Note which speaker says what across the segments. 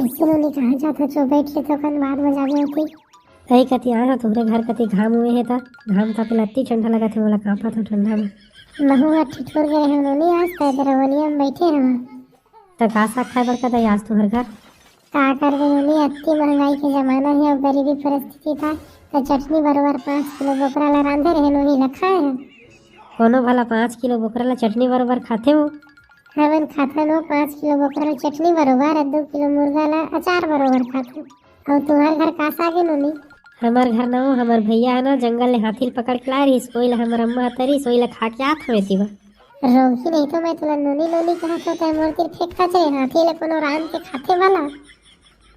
Speaker 1: कैसे नो कहाँ जाता जो बैठ ले तो कन बाद में जागे होती
Speaker 2: कहीं कति आया तोहरे घर कति घाम हुए है था घाम था पहले अति ठंडा लगा थे मोला कांपा था ठंडा में
Speaker 1: महुआ ठिठुर गए हम नोनी आज तय रवनिया में बैठे हम
Speaker 2: तो का साग खाए बर कदा आज तोहर घर
Speaker 1: का कर गए नोनी अति महंगाई के जमाना है और गरीबी परिस्थिति था तो चटनी बरोबर 5 किलो बोकरा ला रांधे रहे नोनी रखा है
Speaker 2: कोनो भला 5 किलो बोकरा ला चटनी बरोबर खाते हो
Speaker 1: हमन खाता नो 5 किलो बोकरा ला चटनी बरोबर और 2 किलो मुर्गा ला अचार बरोबर खाते और तुम्हारे घर का सागे नोनी
Speaker 2: हमार घर ना हो हमार भैया है ना जंगल ले हाथी पकड़ के ला रही सोई ला हमार अम्मा तरी सोई ला खा के आत हवे तीवा
Speaker 1: रोगी नहीं तो मैं तुला नोनी नोनी कहत होता है मोर तीर फेंकता चले हाथी ले कोनो रान के खाते वाला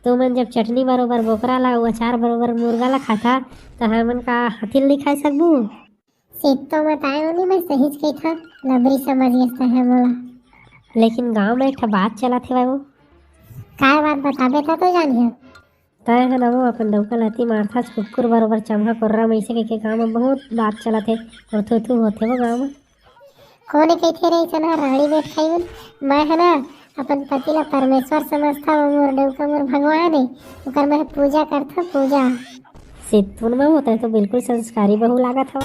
Speaker 2: तो मन जब चटनी बरोबर बोकरा ला और अचार बरोबर मुर्गा ला खाता तो हमन का हाथी नहीं खा सकबू
Speaker 1: सीत तो मत आए नोनी मैं सही कही था लबरी समझ गया है मोला
Speaker 2: लेकिन गांव में एक बात चला थे वो
Speaker 1: काय बात बताबे था तो जानिए
Speaker 2: तय है ना वो अपन डौका लाती मारथा कुकुर बरोबर चमहा कोर्रा में ऐसे के गाँव में बहुत बात चला थे और थू होते वो गाँव में
Speaker 1: कोने कहते रही चना रानी बैठ खाई मैं है ना अपन पति ला परमेश्वर समझता वो मोर डौका मोर भगवान है ओकर मैं पूजा करता पूजा
Speaker 2: सिद्धपुर में होता है तो बिल्कुल संस्कारी बहू लागत हो।